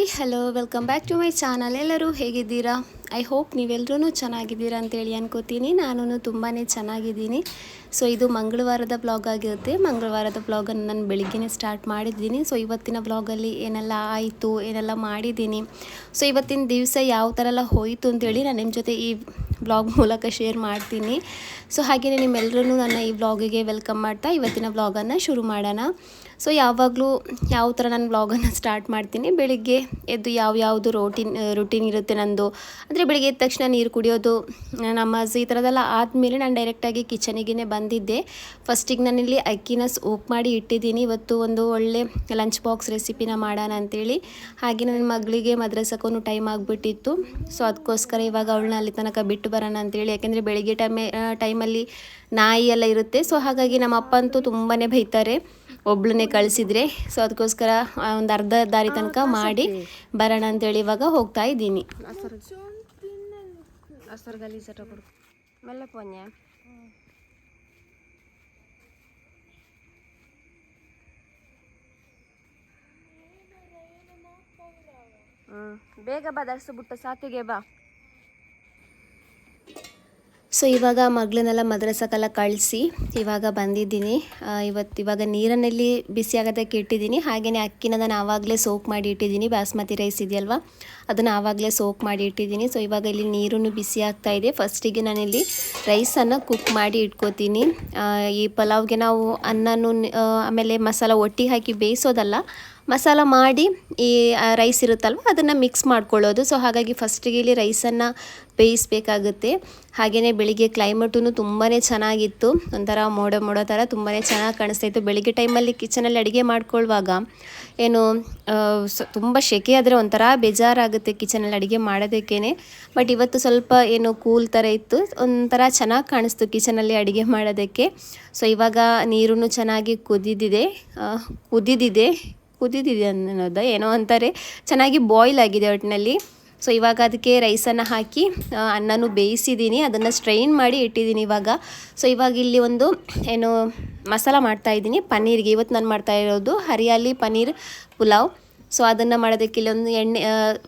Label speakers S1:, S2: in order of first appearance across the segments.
S1: Hi hello welcome back to my channel. ಎಲ್ಲರೂ ಹೇಗಿದ್ದೀರಾ? I hope ನೀವೆಲ್ಲರೂ ಚೆನ್ನಾಗಿದ್ದೀರಾ ಅಂತೇಳಿ ಅನ್ಕೋತೀನಿ. ನಾನು ತುಂಬಾ ಚೆನ್ನಾಗಿದ್ದೀನಿ. ಸೊ ಇದು ಮಂಗಳವಾರದ ಬ್ಲಾಗ್ ಆಗಿರುತ್ತೆ. ಮಂಗಳವಾರದ ಬ್ಲಾಗನ್ನು ನಾನು ಬೆಳಿಗ್ಗೆನೇ ಸ್ಟಾರ್ಟ್ ಮಾಡಿದ್ದೀನಿ. ಸೊ ಇವತ್ತಿನ ಬ್ಲಾಗಲ್ಲಿ ಏನೆಲ್ಲ ಆಯಿತು, ಏನೆಲ್ಲ ಮಾಡಿದ್ದೀನಿ, ಸೊ ಇವತ್ತಿನ ದಿವಸ ಯಾವ ಥರ ಎಲ್ಲ ಹೋಯಿತು ಅಂತೇಳಿ ನಾನು ನಿಮ್ಮ ಜೊತೆ ಈ ಬ್ಲಾಗ್ ಮೂಲಕ ಶೇರ್ ಮಾಡ್ತೀನಿ. ಸೊ ಹಾಗೆಯೇ ನಿಮ್ಮೆಲ್ಲರೂ ನನ್ನ ಈ ಬ್ಲಾಗಿಗೆ ವೆಲ್ಕಮ್ ಮಾಡ್ತಾ ಇವತ್ತಿನ ಬ್ಲಾಗನ್ನು ಶುರು ಮಾಡೋಣ. ಸೊ ಯಾವಾಗಲೂ ಯಾವ ಥರ ನಾನು ಬ್ಲಾಗನ್ನು ಸ್ಟಾರ್ಟ್ ಮಾಡ್ತೀನಿ, ಬೆಳಿಗ್ಗೆ ಎದ್ದು ಯಾವುದು ರುಟೀನ್ ಇರುತ್ತೆ ನಂದು. ಅಂದರೆ ಬೆಳಿಗ್ಗೆ ಎದ್ದ ತಕ್ಷಣ ನೀರು ಕುಡಿಯೋದು, ನಮಾಜ್ ಈ ಥರದ್ದೆಲ್ಲ ಆದಮೇಲೆ ನಾನು ಡೈರೆಕ್ಟಾಗಿ ಕಿಚನಿಗೆ ಬಂದಿದ್ದೆ. ಫಸ್ಟಿಗೆ ನಾನಿಲ್ಲಿ ಅಕ್ಕಿನ ಸೋಕ್ ಮಾಡಿ ಇಟ್ಟಿದ್ದೀನಿ. ಇವತ್ತು ಒಂದು ಒಳ್ಳೆ ಲಂಚ್ ಬಾಕ್ಸ್ ರೆಸಿಪಿನ ಮಾಡೋಣ ಅಂಥೇಳಿ. ಹಾಗೆ ನನ್ನ ಮಗಳಿಗೆ ಮದ್ರಸಕ್ಕೂ ಟೈಮ್ ಆಗಿಬಿಟ್ಟಿತ್ತು. ಸೊ ಅದಕ್ಕೋಸ್ಕರ ಇವಾಗ ಅವಳನ್ನ ಅಲ್ಲಿ ತನಕ ಬಿಟ್ಟು ಬರೋಣ ಅಂತೇಳಿ. ಯಾಕೆಂದರೆ ಬೆಳಿಗ್ಗೆ ಟೈಮಲ್ಲಿ ನಾಯಿ ಎಲ್ಲ ಇರುತ್ತೆ. ಸೊ ಹಾಗಾಗಿ ನಮ್ಮ ಅಪ್ಪ ಅಂತೂ ತುಂಬಾ ಬೈತಾರೆ ಒಬ್ಳನ್ನೇ ಕಳಿಸಿದ್ರೆ. ಸೊ ಅದಕ್ಕೋಸ್ಕರ ಒಂದು ಅರ್ಧ ದಾರಿ ತನಕ ಮಾಡಿ ಬರೋಣ ಅಂತೇಳಿ ಇವಾಗ ಹೋಗ್ತಾ ಇದ್ದೀನಿ. ಬೇಗ ಬಾ, ದರ್ಸು ಬಿಟ್ಟು ಸಾತಿಗೆ ಬಾ. ಸೊ ಇವಾಗ ಮಗಳನ್ನೆಲ್ಲ ಮದ್ರಸಕ್ಕೆಲ್ಲ ಕಳಿಸಿ ಇವಾಗ ಬಂದಿದ್ದೀನಿ. ಇವಾಗ ನೀರನ್ನಲ್ಲಿ ಬಿಸಿ ಆಗೋದಕ್ಕೆ ಇಟ್ಟಿದ್ದೀನಿ. ಹಾಗೆಯೇ ಅಕ್ಕಿನ ನಾನು ಆವಾಗಲೇ ಸೋಕ್ ಮಾಡಿ ಇಟ್ಟಿದ್ದೀನಿ. ಬಾಸ್ಮತಿ ರೈಸ್ ಇದೆಯಲ್ವ, ಅದನ್ನು ಆವಾಗಲೇ ಸೋಕ್ ಮಾಡಿ ಇಟ್ಟಿದ್ದೀನಿ. ಸೊ ಇವಾಗ ಇಲ್ಲಿ ನೀರನ್ನು ಬಿಸಿ ಆಗ್ತಾ ಇದೆ. ಫಸ್ಟಿಗೆ ನಾನಿಲ್ಲಿ ರೈಸನ್ನು ಕುಕ್ ಮಾಡಿ ಇಟ್ಕೋತೀನಿ. ಈ ಪಲಾವ್ಗೆ ನಾವು ಅನ್ನನೂ ಆಮೇಲೆ ಮಸಾಲ ಒಟ್ಟಿಗೆ ಹಾಕಿ ಬೇಯಿಸೋದಲ್ಲ, ಮಸಾಲ ಮಾಡಿ ಈ ರೈಸ್ ಇರುತ್ತಲ್ವ ಅದನ್ನು ಮಿಕ್ಸ್ ಮಾಡ್ಕೊಳ್ಳೋದು. ಸೊ ಹಾಗಾಗಿ ಫಸ್ಟಿಗೆ ಇಲ್ಲಿ ರೈಸನ್ನು ಬೇಯಿಸಬೇಕಾಗುತ್ತೆ. ಹಾಗೆಯೇ ಬೆಳಿಗ್ಗೆ ಕ್ಲೈಮೇಟೂ ತುಂಬಾ ಚೆನ್ನಾಗಿತ್ತು. ಒಂಥರ ಮೋಡ ಥರ ತುಂಬಾ ಚೆನ್ನಾಗಿ ಕಾಣಿಸ್ತಾಯಿತ್ತು. ಬೆಳಿಗ್ಗೆ ಟೈಮಲ್ಲಿ ಕಿಚನಲ್ಲಿ ಅಡುಗೆ ಮಾಡ್ಕೊಳ್ಳುವಾಗ ಏನು ತುಂಬ ಸೆಕೆ ಆದರೆ ಒಂಥರ ಬೇಜಾರಾಗುತ್ತೆ ಕಿಚನಲ್ಲಿ ಅಡುಗೆ ಮಾಡೋದಕ್ಕೇ. ಬಟ್ ಇವತ್ತು ಸ್ವಲ್ಪ ಏನು ಕೂಲ್ ಥರ ಇತ್ತು, ಒಂಥರ ಚೆನ್ನಾಗಿ ಕಾಣಿಸ್ತು ಕಿಚನಲ್ಲಿ ಅಡುಗೆ ಮಾಡೋದಕ್ಕೆ. ಸೊ ಇವಾಗ ನೀರೂ ಚೆನ್ನಾಗಿ ಕುದಿದಿದೆ ಅನ್ನೋದು ಏನೋ ಅಂತಾರೆ, ಚೆನ್ನಾಗಿ ಬಾಯ್ಲ್ ಆಗಿದೆ ಒಟ್ಟಿನಲ್ಲಿ. ಸೊ ಇವಾಗ ಅದಕ್ಕೆ ರೈಸನ್ನು ಹಾಕಿ ಅನ್ನನೂ ಬೇಯಿಸಿದ್ದೀನಿ, ಅದನ್ನು ಸ್ಟ್ರೈನ್ ಮಾಡಿ ಇಟ್ಟಿದ್ದೀನಿ ಇವಾಗ. ಸೊ ಇವಾಗ ಇಲ್ಲಿ ಒಂದು ಏನು ಮಸಾಲ ಮಾಡ್ತಾಯಿದ್ದೀನಿ ಪನ್ನೀರ್ಗೆ. ಇವತ್ತು ನಾನು ಮಾಡ್ತಾ ಇರೋದು ಹರಿಯಾಲಿ ಪನ್ನೀರ್ ಪುಲಾವ್. ಸೊ ಅದನ್ನು ಮಾಡೋದಕ್ಕೆ ಇಲ್ಲೊಂದು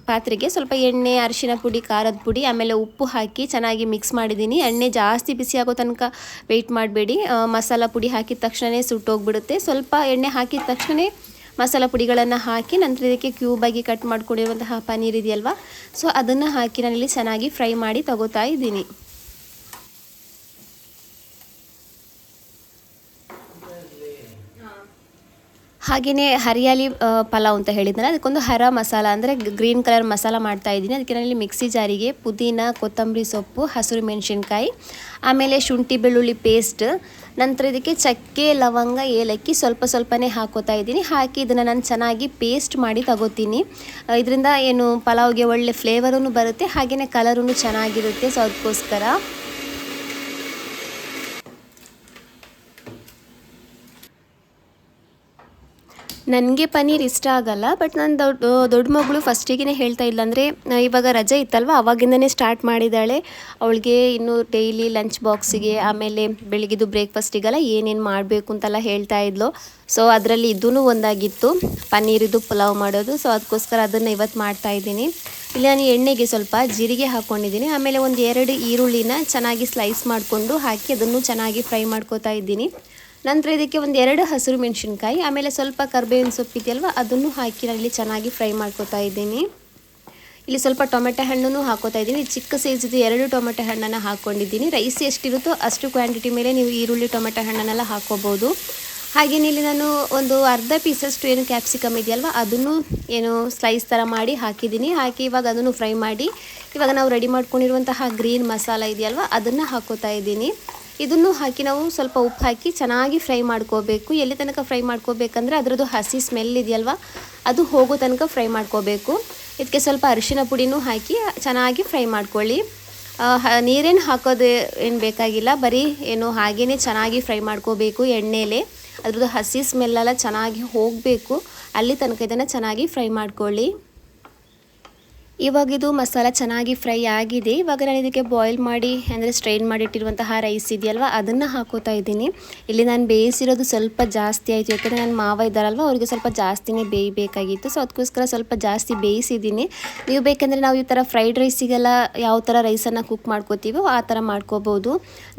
S1: ಪಾತ್ರೆಗೆ ಸ್ವಲ್ಪ ಎಣ್ಣೆ, ಅರಿಶಿನ ಪುಡಿ, ಖಾರದ ಪುಡಿ, ಆಮೇಲೆ ಉಪ್ಪು ಹಾಕಿ ಚೆನ್ನಾಗಿ ಮಿಕ್ಸ್ ಮಾಡಿದ್ದೀನಿ. ಎಣ್ಣೆ ಜಾಸ್ತಿ ಬಿಸಿ ಆಗೋ ತನಕ ವೆಯ್ಟ್ ಮಾಡಬೇಡಿ. ಮಸಾಲ ಪುಡಿ ಹಾಕಿದ ತಕ್ಷಣ ಸುಟ್ಟೋಗ್ಬಿಡುತ್ತೆ. ಸ್ವಲ್ಪ ಎಣ್ಣೆ ಹಾಕಿದ ತಕ್ಷಣ ಮಸಾಲ ಪುಡಿಗಳನ್ನು ಹಾಕಿ ನಂತರ ಇದಕ್ಕೆ ಕ್ಯೂಬಾಗಿ ಕಟ್ ಮಾಡ್ಕೊಂಡಿರುವಂತಹ ಪನ್ನೀರ್ ಇದೆಯಲ್ವ, ಸೊ ಅದನ್ನು ಹಾಕಿ ನಾನಿಲ್ಲಿ ಚೆನ್ನಾಗಿ ಫ್ರೈ ಮಾಡಿ ತಗೋತಾ ಇದ್ದೀನಿ. ಹಾಗೆಯೇ ಹರಿಯಾಲಿ ಪಲಾವ್ ಅಂತ ಹೇಳಿದ್ನಲ್ಲ, ಅದಕ್ಕೊಂದು ಹರ ಮಸಾಲ ಅಂದರೆ ಗ್ರೀನ್ ಕಲರ್ ಮಸಾಲ ಮಾಡ್ತಾಯಿದ್ದೀನಿ. ಅದಕ್ಕೆ ನಾನಿಲ್ಲಿ ಮಿಕ್ಸಿ ಜಾರಿಗೆ ಪುದೀನ, ಕೊತ್ತಂಬರಿ ಸೊಪ್ಪು, ಹಸಿರು ಮೆಣಸಿನ್ಕಾಯಿ, ಆಮೇಲೆ ಶುಂಠಿ ಬೆಳ್ಳುಳ್ಳಿ ಪೇಸ್ಟ್, ನಂತರ ಇದಕ್ಕೆ ಚಕ್ಕೆ, ಲವಂಗ, ಏಲಕ್ಕಿ ಸ್ವಲ್ಪನೇ ಹಾಕೋತಾ ಇದ್ದೀನಿ. ಹಾಕಿ ಇದನ್ನು ನಾನು ಚೆನ್ನಾಗಿ ಪೇಸ್ಟ್ ಮಾಡಿ ತಗೋತೀನಿ. ಇದರಿಂದ ಏನು ಪಲಾವ್ಗೆ ಒಳ್ಳೆ ಫ್ಲೇವರೂ ಬರುತ್ತೆ, ಹಾಗೆಯೇ ಕಲರೂ ಚೆನ್ನಾಗಿರುತ್ತೆ. ಸೊ ಅದಕ್ಕೋಸ್ಕರ ನನಗೆ ಪನ್ನೀರ್ ಇಷ್ಟ ಆಗಲ್ಲ. ಬಟ್ ನನ್ನ ದೊಡ್ಡ ಮಗಳು ಫಸ್ಟಿಗೆ ಹೇಳ್ತಾ ಇಲ್ಲ, ಅಂದರೆ ಇವಾಗ ರಜೆ ಇತ್ತಲ್ವ ಅವಾಗಿಂದನೇ ಸ್ಟಾರ್ಟ್ ಮಾಡಿದ್ದಾಳೆ. ಅವಳಿಗೆ ಇನ್ನು ಡೈಲಿ ಲಂಚ್ ಬಾಕ್ಸಿಗೆ ಆಮೇಲೆ ಬೆಳಿಗ್ಗೆದು ಬ್ರೇಕ್ಫಾಸ್ಟಿಗೆಲ್ಲ ಏನೇನು ಮಾಡಬೇಕು ಅಂತೆಲ್ಲ ಹೇಳ್ತಾ ಇದ್ಲು. ಸೊ ಅದರಲ್ಲಿ ಇದೂ ಒಂದಾಗಿತ್ತು, ಪನ್ನೀರಿದು ಪುಲಾವ್ ಮಾಡೋದು. ಸೊ ಅದಕ್ಕೋಸ್ಕರ ಅದನ್ನು ಇವತ್ತು ಮಾಡ್ತಾಯಿದ್ದೀನಿ. ಇಲ್ಲಿ ನಾನು ಎಣ್ಣೆಗೆ ಸ್ವಲ್ಪ ಜೀರಿಗೆ ಹಾಕ್ಕೊಂಡಿದ್ದೀನಿ. ಆಮೇಲೆ ಒಂದು 2 ಈರುಳ್ಳಿನ ಚೆನ್ನಾಗಿ ಸ್ಲೈಸ್ ಮಾಡಿಕೊಂಡು ಹಾಕಿ ಅದನ್ನು ಚೆನ್ನಾಗಿ ಫ್ರೈ ಮಾಡ್ಕೋತಾ ಇದ್ದೀನಿ. ನಂತರ ಇದಕ್ಕೆ ಒಂದು 2 ಹಸಿರು ಮೆಣಸಿನ್ಕಾಯಿ, ಆಮೇಲೆ ಸ್ವಲ್ಪ ಕರಿಬೇವಿನ ಸೊಪ್ಪು ಇದೆಯಲ್ವ ಅದನ್ನು ಹಾಕಿ ನಾನಿಲ್ಲಿ ಚೆನ್ನಾಗಿ ಫ್ರೈ ಮಾಡ್ಕೋತಾ ಇದ್ದೀನಿ. ಇಲ್ಲಿ ಸ್ವಲ್ಪ ಟೊಮೆಟೊ ಹಣ್ಣನ್ನು ಹಾಕೋತಾ ಇದ್ದೀನಿ. ಚಿಕ್ಕ ಸೈಜಿದು 2 ಟೊಮೆಟೊ ಹಣ್ಣನ್ನು ಹಾಕ್ಕೊಂಡಿದ್ದೀನಿ. ರೈಸ್ ಎಷ್ಟಿರುತ್ತೋ ಅಷ್ಟು ಕ್ವಾಂಟಿಟಿ ಮೇಲೆ ನೀವು ಈರುಳ್ಳಿ, ಟೊಮೆಟೊ ಹಣ್ಣನ್ನೆಲ್ಲ ಹಾಕ್ಕೋಬೋದು. ಹಾಗೆಯೇ ಇಲ್ಲಿ ನಾನು ಒಂದು ಅರ್ಧ ಪೀಸಷ್ಟು ಏನು ಕ್ಯಾಪ್ಸಿಕಮ್ ಇದೆಯಲ್ವ ಅದನ್ನು ಏನು ಸ್ಲೈಸ್ ಥರ ಮಾಡಿ ಹಾಕಿದ್ದೀನಿ. ಹಾಕಿ ಇವಾಗ ಅದನ್ನು ಫ್ರೈ ಮಾಡಿ ಇವಾಗ ನಾವು ರೆಡಿ ಮಾಡ್ಕೊಂಡಿರುವಂತಹ ಗ್ರೀನ್ ಮಸಾಲ ಇದೆಯಲ್ವ ಅದನ್ನು ಹಾಕೋತಾ ಇದ್ದೀನಿ. ಇದನ್ನು ಹಾಕಿ ನಾವು ಸ್ವಲ್ಪ ಉಪ್ಪು ಹಾಕಿ ಚೆನ್ನಾಗಿ ಫ್ರೈ ಮಾಡ್ಕೋಬೇಕು. ಎಲ್ಲಿ ತನಕ ಫ್ರೈ ಮಾಡ್ಕೋಬೇಕಂದ್ರೆ ಅದರದ್ದು ಹಸಿ ಸ್ಮೆಲ್ ಇದೆಯಲ್ವ ಅದು ಹೋಗೋ ತನಕ ಫ್ರೈ ಮಾಡ್ಕೋಬೇಕು. ಇದಕ್ಕೆ ಸ್ವಲ್ಪ ಅರಿಶಿನ ಪುಡಿನೂ ಹಾಕಿ ಚೆನ್ನಾಗಿ ಫ್ರೈ ಮಾಡ್ಕೊಳ್ಳಿ. ನೀರೇನು ಹಾಕೋದು ಏನು ಬೇಕಾಗಿಲ್ಲ, ಬರೀ ಏನು ಹಾಗೇ ಚೆನ್ನಾಗಿ ಫ್ರೈ ಮಾಡ್ಕೋಬೇಕು ಎಣ್ಣೆಲೆ. ಅದ್ರದ್ದು ಹಸಿ ಸ್ಮೆಲ್ಲೆಲ್ಲ ಚೆನ್ನಾಗಿ ಹೋಗಬೇಕು, ಅಲ್ಲಿ ತನಕ ಇದನ್ನು ಚೆನ್ನಾಗಿ ಫ್ರೈ ಮಾಡ್ಕೊಳ್ಳಿ. ಇವಾಗಿದು ಮಸಾಲ ಚೆನ್ನಾಗಿ ಫ್ರೈ ಆಗಿದೆ. ಇವಾಗ ನಾನು ಇದಕ್ಕೆ ಬಾಯ್ಲ್ ಮಾಡಿ ಅಂದರೆ ಸ್ಟ್ರೈನ್ ಮಾಡಿಟ್ಟಿರುವಂತಹ ರೈಸ್ ಇದೆಯಲ್ವ ಅದನ್ನು ಹಾಕೋತಾ ಇದ್ದೀನಿ. ಇಲ್ಲಿ ನಾನು ಬೇಯಿಸಿರೋದು ಸ್ವಲ್ಪ ಜಾಸ್ತಿ ಆಯಿತು, ಯಾಕಂದರೆ ನನ್ನ ಮಾವ ಇದ್ದಾರಲ್ವ ಅವರಿಗೆ ಸ್ವಲ್ಪ ಜಾಸ್ತಿನೇ ಬೇಯಬೇಕಾಗಿತ್ತು. ಸೊ ಅದಕ್ಕೋಸ್ಕರ ಸ್ವಲ್ಪ ಜಾಸ್ತಿ ಬೇಯಿಸಿದ್ದೀನಿ. ನೀವು ಬೇಕೆಂದರೆ ನಾವು ಈ ಥರ ಫ್ರೈಡ್ ರೈಸಿಗೆಲ್ಲ ಯಾವ ಥರ ರೈಸನ್ನು ಕುಕ್ ಮಾಡ್ಕೋತೀವೋ ಆ ಥರ ಮಾಡ್ಕೋಬೋದು.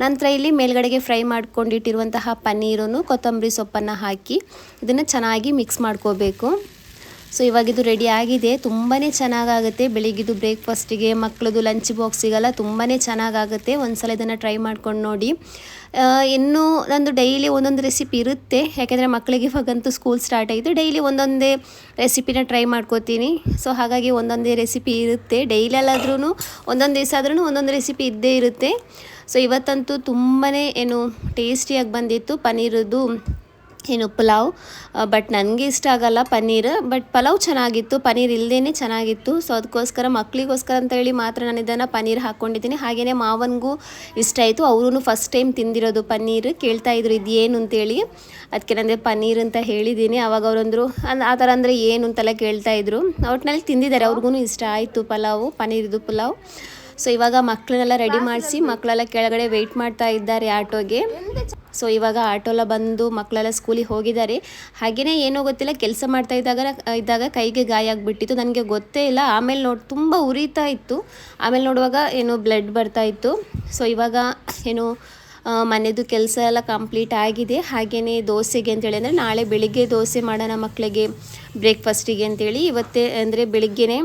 S1: ನಂತರ ಇಲ್ಲಿ ಮೇಲ್ಗಡೆಗೆ ಫ್ರೈ ಮಾಡ್ಕೊಂಡಿಟ್ಟಿರುವಂತಹ ಪನ್ನೀರನ್ನು ಕೊತ್ತಂಬರಿ ಸೊಪ್ಪನ್ನು ಹಾಕಿ ಇದನ್ನು ಚೆನ್ನಾಗಿ ಮಿಕ್ಸ್ ಮಾಡ್ಕೋಬೇಕು. ಸೊ ಇವಾಗಿದು ರೆಡಿ ಆಗಿದೆ. ತುಂಬಾ ಚೆನ್ನಾಗಾಗುತ್ತೆ. ಬೆಳಿಗ್ಗೆದು ಬ್ರೇಕ್ಫಾಸ್ಟಿಗೆ, ಮಕ್ಕಳದು ಲಂಚ್ ಬಾಕ್ಸಿಗೆಲ್ಲ ತುಂಬಾ ಚೆನ್ನಾಗಾಗುತ್ತೆ. ಒಂದ್ಸಲ ಇದನ್ನು ಟ್ರೈ ಮಾಡ್ಕೊಂಡು ನೋಡಿ. ಇನ್ನೂ ನಂದು ಡೈಲಿ ಒಂದೊಂದು ರೆಸಿಪಿ ಇರುತ್ತೆ, ಯಾಕೆಂದರೆ ಮಕ್ಕಳಿಗೆ ಇವಾಗಂತೂ ಸ್ಕೂಲ್ ಸ್ಟಾರ್ಟ್ ಆಯಿತು. ಡೈಲಿ ಒಂದೊಂದೇ ರೆಸಿಪಿನ ಟ್ರೈ ಮಾಡ್ಕೋತೀನಿ. ಸೊ ಹಾಗಾಗಿ ಒಂದೊಂದೇ ರೆಸಿಪಿ ಇರುತ್ತೆ. ಡೈಲಿ ಅಲ್ಲಾದ್ರೂ ಒಂದೊಂದು ದಿವಸ ಆದ್ರೂ ಒಂದೊಂದು ರೆಸಿಪಿ ಇದ್ದೇ ಇರುತ್ತೆ. ಸೊ ಇವತ್ತಂತೂ ತುಂಬಾ ಟೇಸ್ಟಿಯಾಗಿ ಬಂದಿತ್ತು ಪನ್ನೀರದು ಪಲಾವ್. ಬಟ್ ನನಗೆ ಇಷ್ಟ ಆಗಲ್ಲ ಪನ್ನೀರ್, ಬಟ್ ಪಲಾವ್ ಚೆನ್ನಾಗಿತ್ತು, ಪನ್ನೀರ್ ಇಲ್ಲದೇ ಚೆನ್ನಾಗಿತ್ತು. ಸೊ ಅದಕ್ಕೋಸ್ಕರ ಮಕ್ಕಳಿಗೋಸ್ಕರ ಅಂತ ಹೇಳಿ ಮಾತ್ರ ನಾನು ಇದನ್ನು ಪನ್ನೀರ್ ಹಾಕ್ಕೊಂಡಿದ್ದೀನಿ. ಹಾಗೆಯೇ ಮಾವನಿಗೂ ಇಷ್ಟ ಆಯಿತು. ಅವರೂ ಫಸ್ಟ್ ಟೈಮ್ ತಿಂದಿರೋದು ಪನ್ನೀರ್. ಕೇಳ್ತಾಯಿದ್ರು ಇದು ಏನು ಅಂತೇಳಿ, ಅದಕ್ಕೆ ನನಗೆ ಪನ್ನೀರ್ ಅಂತ ಹೇಳಿದ್ದೀನಿ. ಆವಾಗ ಅವರಂದರು ಆ ಥರ ಅಂದರೆ ಏನು ಅಂತೆಲ್ಲ ಕೇಳ್ತಾಯಿದ್ರು. ಒಟ್ಟಿನಲ್ಲಿ ತಿಂದಿದ್ದಾರೆ, ಅವ್ರಿಗೂ ಇಷ್ಟ ಆಯಿತು ಪನ್ನೀರ್ದು ಪಲಾವ್. ಸೊ ಇವಾಗ ಮಕ್ಕಳನ್ನೆಲ್ಲ ರೆಡಿ ಮಾಡಿಸಿ ಮಕ್ಕಳೆಲ್ಲ ಕೆಳಗಡೆ ವೆಯ್ಟ್ ಮಾಡ್ತಾ ಇದ್ದಾರೆ ಆಟೋಗೆ. ಸೊ ಇವಾಗ ಆಟೋಲ್ಲ ಬಂದು ಮಕ್ಕಳೆಲ್ಲ ಸ್ಕೂಲಿಗೆ ಹೋಗಿದ್ದಾರೆ. ಹಾಗೆಯೇ ಏನೋ ಗೊತ್ತಿಲ್ಲ, ಕೆಲಸ ಮಾಡ್ತಾ ಇದ್ದಾಗ ಕೈಗೆ ಗಾಯ ಆಗಿಬಿಟ್ಟಿತ್ತು. ನನಗೆ ಗೊತ್ತೇ ಇಲ್ಲ. ಆಮೇಲೆ ತುಂಬ ಉರಿತಾ ಇತ್ತು. ಆಮೇಲೆ ನೋಡುವಾಗ ಬ್ಲಡ್ ಬರ್ತಾ ಇತ್ತು. ಸೊ ಇವಾಗ ಮನೆಯದು ಕೆಲಸ ಎಲ್ಲ ಕಂಪ್ಲೀಟ್ ಆಗಿದೆ. ಹಾಗೆಯೇ ದೋಸೆಗೆ ಅಂತೇಳಿ ಅಂದರೆ ನಾಳೆ ಬೆಳಿಗ್ಗೆ ದೋಸೆ ಮಾಡೋಣ ಮಕ್ಕಳಿಗೆ ಬ್ರೇಕ್ಫಾಸ್ಟಿಗೆ ಅಂತೇಳಿ ಇವತ್ತೇ ಅಂದರೆ ಬೆಳಿಗ್ಗೆನೇ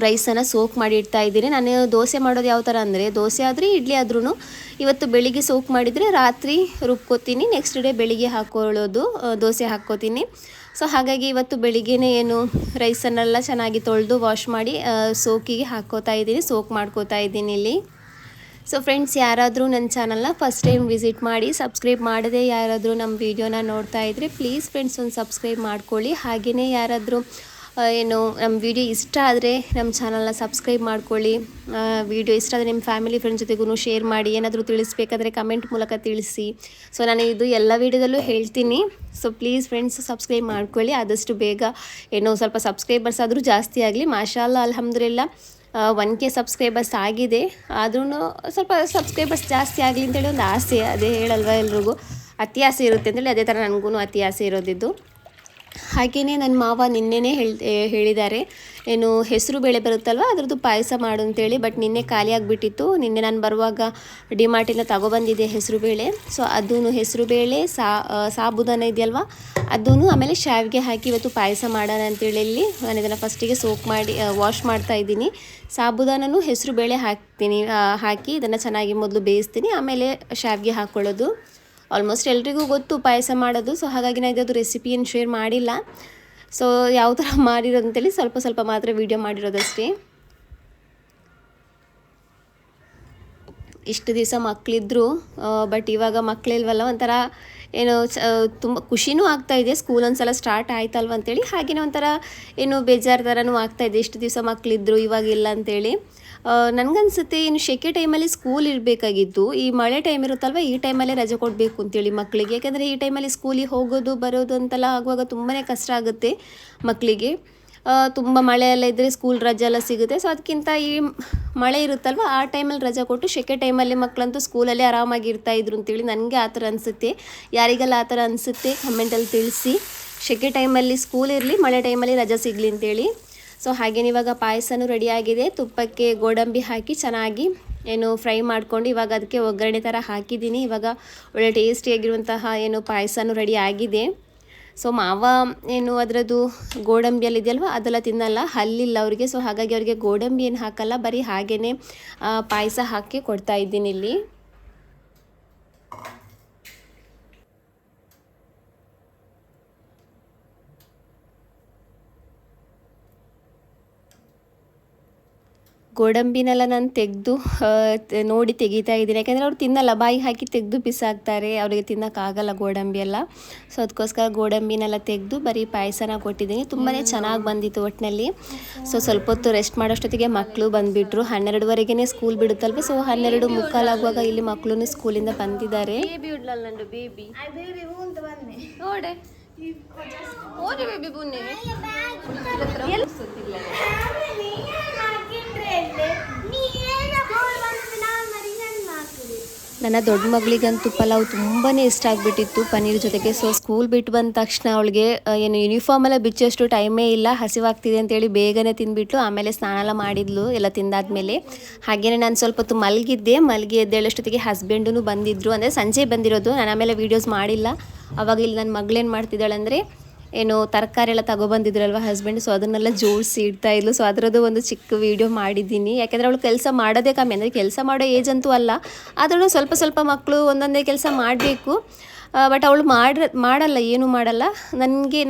S1: ರೈಸನ್ನು ಸೋಕ್ ಮಾಡಿ ಇಡ್ತಾ ಇದ್ದೀನಿ. ನಾನು ದೋಸೆ ಮಾಡೋದು ಯಾವ ಥರ ಅಂದರೆ, ದೋಸೆ ಆದರೆ ಇಡ್ಲಿ ಆದ್ರೂ ಇವತ್ತು ಬೆಳಿಗ್ಗೆ ಸೋಕ್ ಮಾಡಿದರೆ ರಾತ್ರಿ ರುಬ್ಕೋತೀನಿ, ನೆಕ್ಸ್ಟ್ ಡೇ ಬೆಳಿಗ್ಗೆ ಹಾಕ್ಕೊಳ್ಳೋದು, ದೋಸೆ ಹಾಕ್ಕೋತೀನಿ. ಸೊ ಹಾಗಾಗಿ ಇವತ್ತು ಬೆಳಿಗ್ಗೆನೇ ರೈಸನ್ನೆಲ್ಲ ಚೆನ್ನಾಗಿ ತೊಳೆದು ವಾಶ್ ಮಾಡಿ ಸೋಕಿಗೆ ಹಾಕ್ಕೋತಾ ಇದ್ದೀನಿ, ಸೋಕ್ ಮಾಡ್ಕೋತಾ ಇದ್ದೀನಿ ಇಲ್ಲಿ. ಸೊ ಫ್ರೆಂಡ್ಸ್, ಯಾರಾದರೂ ನನ್ನ ಚಾನಲ್ನ ಫಸ್ಟ್ ಟೈಮ್ ವಿಸಿಟ್ ಮಾಡಿ, ಸಬ್ಸ್ಕ್ರೈಬ್ ಮಾಡದೆ ಯಾರಾದರೂ ನಮ್ಮ ವೀಡಿಯೋನ ನೋಡ್ತಾ ಇದ್ದರೆ ಪ್ಲೀಸ್ ಫ್ರೆಂಡ್ಸ್ ಒಂದು ಸಬ್ಸ್ಕ್ರೈಬ್ ಮಾಡ್ಕೊಳ್ಳಿ. ಹಾಗೆಯೇ ಯಾರಾದರೂ ನಮ್ಮ ವಿಡಿಯೋ ಇಷ್ಟ ಆದರೆ ನಮ್ಮ ಚಾನಲ್ನ ಸಬ್ಸ್ಕ್ರೈಬ್ ಮಾಡ್ಕೊಳ್ಳಿ. ವಿಡಿಯೋ ಇಷ್ಟ ಆದರೆ ನಿಮ್ಮ ಫ್ಯಾಮಿಲಿ ಫ್ರೆಂಡ್ಸ್ ಜೊತೆಗೂ ಶೇರ್ ಮಾಡಿ. ಏನಾದರೂ ತಿಳಿಸ್ಬೇಕಾದ್ರೆ ಕಮೆಂಟ್ ಮೂಲಕ ತಿಳಿಸಿ. ಸೊ ನಾನು ಇದು ಎಲ್ಲ ವೀಡಿಯೋದಲ್ಲೂ ಹೇಳ್ತೀನಿ. ಸೊ ಪ್ಲೀಸ್ ಫ್ರೆಂಡ್ಸ್ ಸಬ್ಸ್ಕ್ರೈಬ್ ಮಾಡ್ಕೊಳ್ಳಿ ಆದಷ್ಟು ಬೇಗ. ಸ್ವಲ್ಪ ಸಬ್ಸ್ಕ್ರೈಬರ್ಸ್ ಆದರೂ ಜಾಸ್ತಿ ಆಗಲಿ. ಮಾಶಾಅಲ್ಲಾ ಅಲ್ಹಮ್ದುಲಿಲ್ಲಾ 1K ಸಬ್ಸ್ಕ್ರೈಬರ್ಸ್ ಆಗಿದೆ. ಆದ್ರೂ ಸ್ವಲ್ಪ ಸಬ್ಸ್ಕ್ರೈಬರ್ಸ್ ಜಾಸ್ತಿ ಆಗಲಿ ಅಂತೇಳಿ ಒಂದು ಆಸೆ, ಅದೇ ಹೇಳಲ್ವ ಎಲ್ರಿಗೂ ಅತಿ ಆಸೆ ಇರುತ್ತೆ ಅಂತೇಳಿ, ಅದೇ ಥರ ನನಗೂ ಅತಿ ಆಸೆ ಇರೋದಿದ್ದು. ಹಾಗೆಯೇ ನನ್ನ ಮಾವ ನಿನ್ನೆನೇ ಹೇಳಿದ್ದಾರೆ, ಹೆಸರು ಬೇಳೆ ಬರುತ್ತಲ್ವ ಅದರದ್ದು ಪಾಯಸ ಮಾಡು ಅಂತೇಳಿ. ಬಟ್ ನಿನ್ನೆ ಖಾಲಿ ಆಗಿಬಿಟ್ಟಿತ್ತು. ನಿನ್ನೆ ನಾನು ಬರುವಾಗ ಡಿಮಾರ್ಟಿಂದ ತಗೊಬಂದಿದ್ದೆ ಹೆಸರು ಬೇಳೆ. ಸೊ ಅದೂ ಹೆಸರು ಬೇಳೆ ಸಾಬುದಾನ ಇದೆಯಲ್ವ ಅದೂ ಆಮೇಲೆ ಶಾವಿಗೆ ಹಾಕಿ ಇವತ್ತು ಪಾಯಸ ಮಾಡೋಣ ಅಂತೇಳಿ ಇಲ್ಲಿ ನಾನು ಇದನ್ನು ಫಸ್ಟಿಗೆ ಸೋಕ್ ಮಾಡಿ ವಾಶ್ ಮಾಡ್ತಾ ಇದ್ದೀನಿ. ಸಾಬುದಾನೂ ಹೆಸರು ಬೇಳೆ ಹಾಕಿ ಇದನ್ನು ಚೆನ್ನಾಗಿ ಮೊದಲು ಬೇಯಿಸ್ತೀನಿ, ಆಮೇಲೆ ಶಾವಿಗೆ ಹಾಕ್ಕೊಳ್ಳೋದು. ಆಲ್ಮೋಸ್ಟ್ ಎಲ್ರಿಗೂ ಗೊತ್ತು ಪಾಯಸ ಮಾಡೋದು. ಸೊ ಹಾಗಾಗಿ ನಾನು ಇದೊಂದು ರೆಸಿಪಿ ಏನು ಶೇರ್ ಮಾಡಿಲ್ಲ. ಸೊ ಯಾವ ಥರ ಮಾಡಿರೋದು ಅಂತೇಳಿ ಸ್ವಲ್ಪ ಮಾತ್ರ ವೀಡಿಯೋ ಮಾಡಿರೋದಷ್ಟೇ. ಇಷ್ಟು ದಿವಸ ಮಕ್ಕಳಿದ್ರು, ಬಟ್ ಇವಾಗ ಮಕ್ಕಳಿಲ್ವಲ್ಲ, ಒಂಥರ ತುಂಬ ಖುಷಿನೂ ಆಗ್ತಾಯಿದೆ. ಸ್ಕೂಲ್ ಒಂದ್ಸಲ ಸ್ಟಾರ್ಟ್ ಆಯ್ತಲ್ವ ಅಂತೇಳಿ. ಹಾಗೆಯೇ ಒಂಥರ ಬೇಜಾರು ಥರನೂ ಆಗ್ತಾಯಿದೆ. ಇಷ್ಟು ದಿವಸ ಮಕ್ಕಳಿದ್ರು ಇವಾಗಿಲ್ಲ ಅಂತೇಳಿ. ನನಗನ್ಸುತ್ತೆ ಸೆಕೆ ಟೈಮಲ್ಲಿ ಸ್ಕೂಲ್ ಇರಬೇಕಾಗಿತ್ತು. ಈ ಮಳೆ ಟೈಮ್ ಇರುತ್ತಲ್ವ ಈ ಟೈಮಲ್ಲೇ ರಜೆ ಕೊಡಬೇಕು ಅಂತೇಳಿ ಮಕ್ಕಳಿಗೆ. ಯಾಕೆಂದರೆ ಈ ಟೈಮಲ್ಲಿ ಸ್ಕೂಲಿಗೆ ಹೋಗೋದು ಬರೋದು ಅಂತೆಲ್ಲ ಆಗುವಾಗ ತುಂಬಾ ಕಷ್ಟ ಆಗುತ್ತೆ ಮಕ್ಕಳಿಗೆ. ತುಂಬ ಮಳೆ ಎಲ್ಲ ಇದ್ದರೆ ಸ್ಕೂಲ್ ರಜೆ ಎಲ್ಲ ಸಿಗುತ್ತೆ. ಸೊ ಅದಕ್ಕಿಂತ ಈ ಮಳೆ ಇರುತ್ತಲ್ವ ಆ ಟೈಮಲ್ಲಿ ರಜೆ ಕೊಟ್ಟು ಸೆಕೆ ಟೈಮಲ್ಲಿ ಮಕ್ಕಳಂತೂ ಸ್ಕೂಲಲ್ಲೇ ಆರಾಮಾಗಿ ಇರ್ತಾಯಿದ್ರು ಅಂತೇಳಿ ನನಗೆ ಆ ಥರ ಅನಿಸುತ್ತೆ. ಯಾರಿಗೆಲ್ಲ ಆ ಥರ ಅನಿಸುತ್ತೆ ಕಮೆಂಟಲ್ಲಿ ತಿಳಿಸಿ. ಸೆಕೆ ಟೈಮಲ್ಲಿ ಸ್ಕೂಲ್ ಇರಲಿ, ಮಳೆ ಟೈಮಲ್ಲಿ ರಜೆ ಸಿಗಲಿ ಅಂತೇಳಿ. ಸೊ ಹಾಗೇನೆ ಇವಾಗ ಪಾಯಸನೂ ರೆಡಿಯಾಗಿದೆ. ತುಪ್ಪಕ್ಕೆ ಗೋಡಂಬಿ ಹಾಕಿ ಚೆನ್ನಾಗಿ ಫ್ರೈ ಮಾಡ್ಕೊಂಡು ಇವಾಗ ಅದಕ್ಕೆ ಒಗ್ಗರಣೆ ಥರ ಹಾಕಿದ್ದೀನಿ. ಇವಾಗ ಒಳ್ಳೆ ಟೇಸ್ಟಿಯಾಗಿರುವಂತಹ ಪಾಯಸನೂ ರೆಡಿ ಆಗಿದೆ. ಸೊ ಮಾವ ಅದರದ್ದು ಗೋಡಂಬಿಯಲ್ಲಿ ಇದೆಯಲ್ವ ಅದೆಲ್ಲ ತಿನ್ನಲ್ಲ, ಹಲ್ಲಿಲ್ಲ ಅವರಿಗೆ. ಸೊ ಹಾಗಾಗಿ ಅವರಿಗೆ ಗೋಡಂಬಿ ಏನು ಹಾಕಲ್ಲ, ಬರೀ ಹಾಗೇ ಪಾಯಸ ಹಾಕಿ ಕೊಡ್ತಾ ಇದ್ದೀನಿ ಇಲ್ಲಿ. ಗೋಡಂಬಿನೆಲ್ಲ ನಾನು ತೆಗೆದು ನೋಡಿ ತೆಗಿತಾ ಇದ್ದೀನಿ. ಯಾಕೆಂದರೆ ಅವ್ರು ತಿನ್ನಲ್ಲ, ಬಾಯಿ ಹಾಕಿ ತೆಗೆದು ಬಿಸಾಕ್ತಾರೆ, ಅವರಿಗೆ ತಿನ್ನೋಕ್ಕಾಗಲ್ಲ ಗೋಡಂಬಿ ಎಲ್ಲ. ಸೊ ಅದಕ್ಕೋಸ್ಕರ ಗೋಡಂಬಿನೆಲ್ಲ ತೆಗೆದು ಬರೀ ಪಾಯಸನ ಕೊಟ್ಟಿದ್ದೀನಿ. ತುಂಬಾ ಚೆನ್ನಾಗಿ ಬಂದಿತ್ತು ಒಟ್ಟಿನಲ್ಲಿ. ಸೊ ಸ್ವಲ್ಪ ಹೊತ್ತು ರೆಸ್ಟ್ ಮಾಡೋಷ್ಟೊತ್ತಿಗೆ ಮಕ್ಕಳು ಬಂದುಬಿಟ್ರು. 12ವರೆಗೇ ಸ್ಕೂಲ್ ಬಿಡುತ್ತಲ್ವ. ಸೊ 12:45 ಆಗುವಾಗ ಇಲ್ಲಿ ಮಕ್ಕಳು ಸ್ಕೂಲಿಂದ ಬಂದಿದ್ದಾರೆ. ನೋಡೆ ಓದಿ ಬೇಬಿ ಬುನ್ನೆ ನನ್ನ ದೊಡ್ಡ ಮಗಳಿಗಂತೂ ಪಲಾವ್ ತುಂಬಾ ಇಷ್ಟ ಆಗಿಬಿಟ್ಟಿತ್ತು ಪನ್ನೀರ್ ಜೊತೆಗೆ. ಸೊ ಸ್ಕೂಲ್ ಬಿಟ್ಟು ಬಂದ ತಕ್ಷಣ ಅವಳಿಗೆ ಏನು ಯೂನಿಫಾರ್ಮೆಲ್ಲ ಬಿಚ್ಚೋಷ್ಟು ಟೈಮೇ ಇಲ್ಲ, ಹಸಿವಾಗ್ತಿದೆ ಅಂತೇಳಿ ಬೇಗನೆ ತಿಂದುಬಿಟ್ಟು ಆಮೇಲೆ ಸ್ನಾನ ಎಲ್ಲ ಮಾಡಿದ್ಲು ಎಲ್ಲ ತಿಂದಾದ್ಮೇಲೆ. ಹಾಗೆಯೇ ನಾನು ಸ್ವಲ್ಪ ಹೊತ್ತು ಮಲಗಿ ಎದ್ದೇಳಷ್ಟೊತ್ತಿಗೆ ಹಸ್ಬೆಂಡೂ ಬಂದಿದ್ದರು, ಅಂದರೆ ಸಂಜೆ ಬಂದಿರೋದು. ನಾನು ಆಮೇಲೆ ವೀಡಿಯೋಸ್ ಮಾಡಿಲ್ಲ. ಅವಾಗ ಇಲ್ಲಿ ನನ್ನ ಮಗಳೇನು ಮಾಡ್ತಿದ್ದಾಳೆ ಅಂದರೆ ಏನು ತರಕಾರಿ ಎಲ್ಲ ತಗೊಬಂದಿದ್ರಲ್ವ ಹಸ್ಬೆಂಡ್, ಸೊ ಅದನ್ನೆಲ್ಲ ಜೋಡಿಸಿ ಇಡ್ತಾ ಇದ್ಲು. ಸೊ ಅದರದ್ದು ಒಂದು ಚಿಕ್ಕ ವೀಡಿಯೋ ಮಾಡಿದ್ದೀನಿ. ಯಾಕೆಂದರೆ ಅವಳು ಕೆಲಸ ಮಾಡೋದೇ ಕಮ್ಮಿ, ಅಂದರೆ ಕೆಲಸ ಮಾಡೋ ಏಜ್ ಅಂತೂ ಅಲ್ಲ, ಆದ್ರೂ ಸ್ವಲ್ಪ ಮಕ್ಕಳು ಒಂದೊಂದೇ ಕೆಲಸ ಮಾಡಬೇಕು. ಬಟ್ ಅವಳು ಮಾಡಲ್ಲ, ಏನೂ ಮಾಡಲ್ಲ.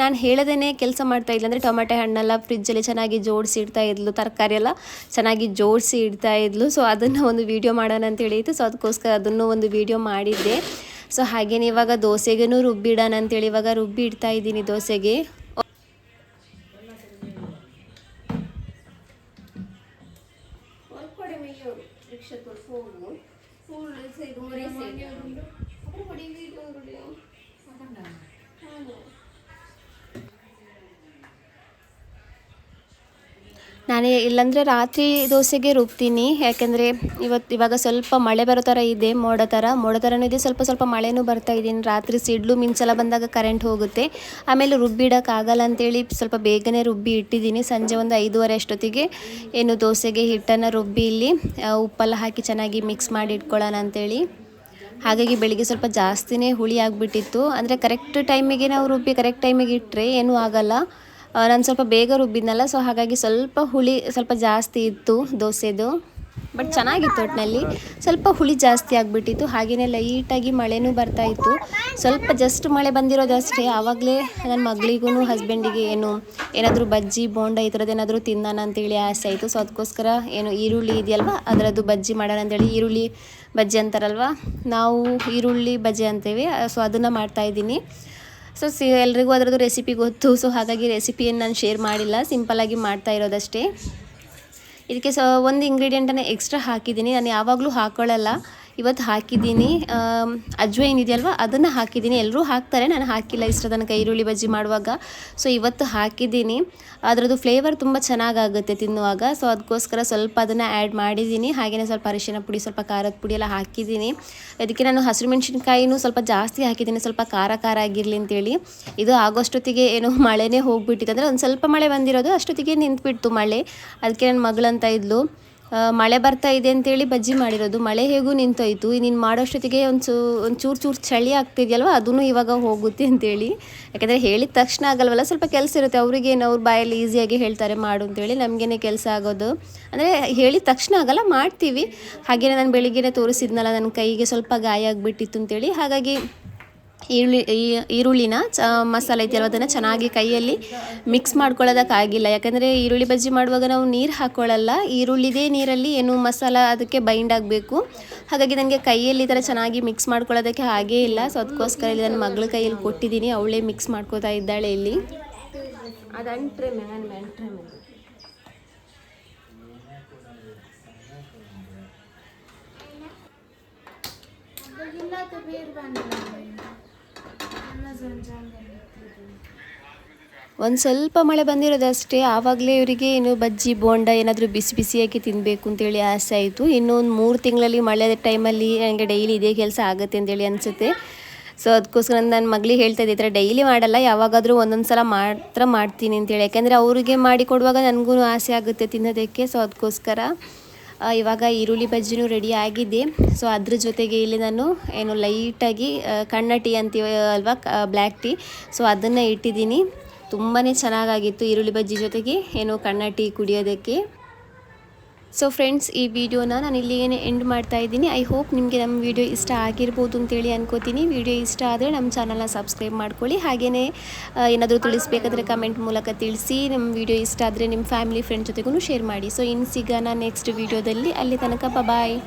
S1: ನಾನು ಹೇಳದೇನೆ ಕೆಲಸ ಮಾಡ್ತಾ ಇದ್ಲು. ಅಂದರೆ ಟೊಮೆಟೊ ಹಣ್ಣೆಲ್ಲ ಫ್ರಿಜ್ಜಲ್ಲಿ ಚೆನ್ನಾಗಿ ಜೋಡಿಸಿ ಇಡ್ತಾ ಇದ್ಲು, ತರಕಾರಿ ಎಲ್ಲ ಚೆನ್ನಾಗಿ ಜೋಡಿಸಿ ಇಡ್ತಾ ಇದ್ಲು. ಸೊ ಅದನ್ನು ಒಂದು ವೀಡಿಯೋ ಮಾಡೋಣ ಅಂತ ಹೇಳಿತ್ತು. ಸೊ ಅದಕ್ಕೋಸ್ಕರ ಅದನ್ನು ಒಂದು ವೀಡಿಯೋ ಮಾಡಿದ್ದೆ. ಸೊ ಹಾಗೇನೆ ಇವಾಗ ದೋಸೆಗೂ ರುಬ್ಬಿಡೋಣ ಅಂತೇಳಿ ಇವಾಗ ರುಬ್ಬಿ ಇಡ್ತಾ ಇದ್ದೀನಿ ದೋಸೆಗೆ. ನಾನೇ ಇಲ್ಲಾಂದರೆ ರಾತ್ರಿ ದೋಸೆಗೆ ರುಬ್ತೀನಿ. ಯಾಕೆಂದರೆ ಇವಾಗ ಸ್ವಲ್ಪ ಮಳೆ ಬರೋ ಥರ ಇದೆ, ಮೋಡ ಥರನೂ ಇದೆ, ಸ್ವಲ್ಪ ಮಳೆನೂ ಬರ್ತಾ ಇದ್ದೀನಿ. ರಾತ್ರಿ ಸಿಡ್ಲು ಮಿಂಚೆಲ್ಲ ಬಂದಾಗ ಕರೆಂಟ್ ಹೋಗುತ್ತೆ, ಆಮೇಲೆ ರುಬ್ಬಿಡೋಕ್ಕಾಗಲ್ಲ ಅಂತೇಳಿ ಸ್ವಲ್ಪ ಬೇಗನೆ ರುಬ್ಬಿ ಇಟ್ಟಿದ್ದೀನಿ. ಸಂಜೆ ಒಂದು 5:30 ಅಷ್ಟೊತ್ತಿಗೆ ಏನು ದೋಸೆಗೆ ಹಿಟ್ಟನ್ನು ರುಬ್ಬಿ ಇಲ್ಲಿ ಉಪ್ಪೆಲ್ಲ ಹಾಕಿ ಚೆನ್ನಾಗಿ ಮಿಕ್ಸ್ ಮಾಡಿ ಇಟ್ಕೊಳ್ಳೋಣ ಅಂತೇಳಿ. ಹಾಗಾಗಿ ಬೆಳಿಗ್ಗೆ ಸ್ವಲ್ಪ ಜಾಸ್ತಿನೇ ಹುಳಿ ಆಗಿಬಿಟ್ಟಿತ್ತು. ಅಂದರೆ ಕರೆಕ್ಟ್ ಟೈಮಿಗೆ ನಾವು ರುಬ್ಬಿ ಕರೆಕ್ಟ್ ಟೈಮಿಗೆ ಇಟ್ಟರೆ ಏನೂ ಆಗಲ್ಲ. ನಾನು ಸ್ವಲ್ಪ ಬೇಗ ರುಬ್ಬಿದ್ನಲ್ಲ, ಸೊ ಹಾಗಾಗಿ ಸ್ವಲ್ಪ ಹುಳಿ ಸ್ವಲ್ಪ ಜಾಸ್ತಿ ಇತ್ತು ದೋಸೆದು. ಬಟ್ ಚೆನ್ನಾಗಿತ್ತು, ಒಟ್ಟಿನಲ್ಲಿ ಸ್ವಲ್ಪ ಹುಳಿ ಜಾಸ್ತಿ ಆಗಿಬಿಟ್ಟಿತ್ತು. ಹಾಗೆಯೇ ಲೈಟಾಗಿ ಮಳೆನೂ ಬರ್ತಾಯಿತ್ತು. ಸ್ವಲ್ಪ ಜಸ್ಟ್ ಮಳೆ ಬಂದಿರೋದಷ್ಟೇ. ಆವಾಗಲೇ ನನ್ನ ಮಗಳಿಗೂ ಹಸ್ಬೆಂಡಿಗೆ ಏನಾದರೂ ಬಜ್ಜಿ ಬೋಂಡ ಈ ಥರದ್ದು ಏನಾದರೂ ತಿನ್ನೋಣ ಅಂತೇಳಿ ಆಸೆ ಆಯಿತು. ಸೊ ಅದಕ್ಕೋಸ್ಕರ ಈರುಳ್ಳಿ ಇದೆಯಲ್ವ ಅದರದ್ದು ಬಜ್ಜಿ ಮಾಡೋಣ ಅಂತೇಳಿ, ಈರುಳ್ಳಿ ಬಜ್ಜಿ ಅಂತಾರಲ್ವ, ನಾವು ಈರುಳ್ಳಿ ಬಜ್ಜಿ ಅಂತೇವೆ. ಸೊ ಅದನ್ನು ಮಾಡ್ತಾಯಿದ್ದೀನಿ. ಸೊ ಎಲ್ರಿಗೂ ಅದರದ್ದು ರೆಸಿಪಿ ಗೊತ್ತು. ಸೊ ಹಾಗಾಗಿ ರೆಸಿಪಿಯನ್ನು ನಾನು ಶೇರ್ ಮಾಡಿಲ್ಲ, ಸಿಂಪಲ್ಲಾಗಿ ಮಾಡ್ತಾ ಇರೋದಷ್ಟೇ. ಇದಕ್ಕೆ ಒಂದು ಇಂಗ್ರೀಡಿಯೆಂಟನ್ನು ಎಕ್ಸ್ಟ್ರಾ ಹಾಕಿದ್ದೀನಿ. ನಾನು ಯಾವಾಗಲೂ ಹಾಕ್ಕೊಳ್ಳಲ್ಲ, ಇವತ್ತು ಹಾಕಿದ್ದೀನಿ. ಅಜ್ವೈನ್ ಇದೆಯಲ್ವ ಅದನ್ನು ಹಾಕಿದ್ದೀನಿ. ಎಲ್ಲರೂ ಹಾಕ್ತಾರೆ, ನಾನು ಹಾಕಿಲ್ಲ ಇಷ್ಟ ತನಕ ಈರುಳ್ಳಿ ಬಜ್ಜಿ ಮಾಡುವಾಗ. ಸೊ ಇವತ್ತು ಹಾಕಿದ್ದೀನಿ. ಅದರದ್ದು ಫ್ಲೇವರ್ ತುಂಬ ಚೆನ್ನಾಗಾಗುತ್ತೆ ತಿನ್ನುವಾಗ. ಸೊ ಅದಕ್ಕೋಸ್ಕರ ಸ್ವಲ್ಪ ಅದನ್ನು ಆ್ಯಡ್ ಮಾಡಿದ್ದೀನಿ. ಹಾಗೆಯೇ ಸ್ವಲ್ಪ ಅರಿಶಿನ ಪುಡಿ, ಸ್ವಲ್ಪ ಖಾರದ ಪುಡಿ ಎಲ್ಲ ಹಾಕಿದ್ದೀನಿ. ಅದಕ್ಕೆ ನಾನು ಹಸಿರು ಮೆಣಸಿನ್ಕಾಯಿನೂ ಸ್ವಲ್ಪ ಜಾಸ್ತಿ ಹಾಕಿದ್ದೀನಿ, ಸ್ವಲ್ಪ ಖಾರ ಆಗಿರಲಿ ಅಂತೇಳಿ. ಇದು ಆಗೋಷ್ಟೊತ್ತಿಗೆ ಮಳೆನೇ ಹೋಗ್ಬಿಟ್ಟಿತ್ತು, ಅಂದರೆ ಒಂದು ಸ್ವಲ್ಪ ಮಳೆ ಬಂದಿರೋದು, ಅಷ್ಟೊತ್ತಿಗೆ ನಿಂತುಬಿಡ್ತು ಮಳೆ. ಅದಕ್ಕೆ ನನ್ನ ಮಗಳಂತ ಇದ್ಲು, ಮಳೆ ಬರ್ತಾ ಇದೆ ಅಂತೇಳಿ ಬಜ್ಜಿ ಮಾಡಿರೋದು, ಮಳೆ ಹೇಗೂ ನಿಂತೋಯ್ತು, ನೀನು ಮಾಡೋಷ್ಟೊತ್ತಿಗೆ ಚೂರು ಚಳಿ ಆಗ್ತಿದೆಯಲ್ವ, ಅದೂ ಇವಾಗ ಹೋಗುತ್ತೆ ಅಂತೇಳಿ. ಯಾಕೆಂದರೆ ಹೇಳಿದ ತಕ್ಷಣ ಆಗಲ್ವಲ್ಲ, ಸ್ವಲ್ಪ ಕೆಲಸ ಇರುತ್ತೆ ಅವ್ರಿಗೇನು, ಅವ್ರ ಬಾಯಲ್ಲಿ ಈಸಿಯಾಗಿ ಹೇಳ್ತಾರೆ ಮಾಡು ಅಂತೇಳಿ. ನಮಗೇನೆ ಕೆಲಸ ಆಗೋದು, ಅಂದರೆ ಹೇಳಿದ ತಕ್ಷಣ ಆಗಲ್ಲ, ಮಾಡ್ತೀವಿ. ಹಾಗೆಯೇ ನಾನು ಬೆಳಿಗ್ಗೆ ತೋರಿಸಿದ್ನಲ್ಲ, ನನ್ನ ಕೈಗೆ ಸ್ವಲ್ಪ ಗಾಯ ಆಗಿಬಿಟ್ಟಿತ್ತು ಅಂತೇಳಿ. ಹಾಗಾಗಿ ಈರುಳ್ಳಿನ ಮಸಾಲೆ ಇದೆಯಲ್ವ ಅದನ್ನು ಚೆನ್ನಾಗಿ ಕೈಯಲ್ಲಿ ಮಿಕ್ಸ್ ಮಾಡ್ಕೊಳ್ಳೋದಕ್ಕಾಗಿಲ್ಲ. ಯಾಕಂದರೆ ಈರುಳ್ಳಿ ಬಜ್ಜಿ ಮಾಡುವಾಗ ನಾವು ನೀರು ಹಾಕ್ಕೊಳ್ಳಲ್ಲ, ಈರುಳ್ಳಿದೇ ನೀರಲ್ಲಿ ಮಸಾಲ ಅದಕ್ಕೆ ಬೈಂಡ್ ಆಗಬೇಕು. ಹಾಗಾಗಿ ನನಗೆ ಕೈಯಲ್ಲಿ ಈ ಥರ ಚೆನ್ನಾಗಿ ಮಿಕ್ಸ್ ಮಾಡ್ಕೊಳ್ಳೋದಕ್ಕೆ ಹಾಗೇ ಇಲ್ಲ. ಸೊ ಅದಕ್ಕೋಸ್ಕರ ಇಲ್ಲಿ ನನ್ನ ಮಗಳ ಕೈಯಲ್ಲಿ ಕೊಟ್ಟಿದ್ದೀನಿ, ಅವಳೇ ಮಿಕ್ಸ್ ಮಾಡ್ಕೋತಾ ಇದ್ದಾಳೆ ಇಲ್ಲಿ. ಅದಂಟ್ರೆ ಒಂದು ಸ್ವಲ್ಪ ಮಳೆ ಬಂದಿರೋದಷ್ಟೇ. ಆವಾಗಲೇ ಇವರಿಗೆ ಬಜ್ಜಿ ಬೋಂಡ ಏನಾದರೂ ಬಿಸಿಯಾಗಿ ತಿನ್ನಬೇಕು ಅಂತೇಳಿ ಆಸೆ ಆಯಿತು. ಇನ್ನೊಂದು 3 ತಿಂಗಳಲ್ಲಿ ಮಳೆ ಟೈಮಲ್ಲಿ ನನಗೆ ಡೈಲಿ ಇದೇ ಕೆಲಸ ಆಗುತ್ತೆ ಅಂತೇಳಿ ಅನಿಸುತ್ತೆ. ಸೊ ಅದಕ್ಕೋಸ್ಕರ ನನ್ನ ಮಗಳಿಗೆ ಹೇಳ್ತಾ ಇದ್ದೆ, ಈ ಥರ ಡೈಲಿ ಮಾಡಲ್ಲ, ಯಾವಾಗಾದರೂ ಒಂದೊಂದು ಸಲ ಮಾತ್ರ ಮಾಡ್ತೀನಿ ಅಂತೇಳಿ. ಯಾಕೆಂದರೆ ಅವರಿಗೆ ಮಾಡಿ ಕೊಡುವಾಗ ನನಗೂ ಆಸೆ ಆಗುತ್ತೆ ತಿನ್ನೋದಕ್ಕೆ. ಸೊ ಅದಕ್ಕೋಸ್ಕರ ಇವಾಗ ಈರುಳ್ಳಿ ಬಜ್ಜಿನೂ ರೆಡಿ ಆಗಿದೆ. ಸೊ ಅದ್ರ ಜೊತೆಗೆ ಇಲ್ಲಿ ನಾನು ಲೈಟಾಗಿ ಕಣ್ಣ ಟೀ ಅಂತೀವಿ ಅಲ್ವಾ, ಬ್ಲ್ಯಾಕ್ ಟೀ, ಸೊ ಅದನ್ನು ಇಟ್ಟಿದ್ದೀನಿ. ತುಂಬಾ ಚೆನ್ನಾಗಾಗಿತ್ತು ಈರುಳ್ಳಿ ಬಜ್ಜಿ ಜೊತೆಗೆ ಕಣ್ಣ ಟೀ ಕುಡಿಯೋದಕ್ಕೆ. ಸೊ ಫ್ರೆಂಡ್ಸ್, ಈ ವಿಡಿಯೋನ ನಾನು ಇಲ್ಲಿಗೆ ಎಂಡ್ ಮಾಡ್ತಾ ಇದ್ದೀನಿ. ಐ ಹೋಪ್ ನಿಮಗೆ ನಮ್ಮ ವಿಡಿಯೋ ಇಷ್ಟ ಆಗಿರ್ಬೋದು ಅಂತೇಳಿ ಅನ್ಕೋತೀನಿ. ವಿಡಿಯೋ ಇಷ್ಟ ಆದರೆ ನಮ್ಮ ಚಾನಲ್ನ ಸಬ್ಸ್ಕ್ರೈಬ್ ಮಾಡ್ಕೊಳ್ಳಿ. ಹಾಗೆಯೇ ಏನಾದರೂ ತಿಳಿಸ್ಬೇಕಾದ್ರೆ ಕಮೆಂಟ್ ಮೂಲಕ ತಿಳಿಸಿ. ನಮ್ಮ ವಿಡಿಯೋ ಇಷ್ಟ ಆದರೆ ನಿಮ್ಮ ಫ್ಯಾಮಿಲಿ ಫ್ರೆಂಡ್ ಜೊತೆಗೂ ಶೇರ್ ಮಾಡಿ. ಸೊ ಇನ್ನು ಸಿಗೋಣ ನೆಕ್ಸ್ಟ್ ವಿಡಿಯೋದಲ್ಲಿ. ಅಲ್ಲಿ ತನಕ ಬಾಯ್.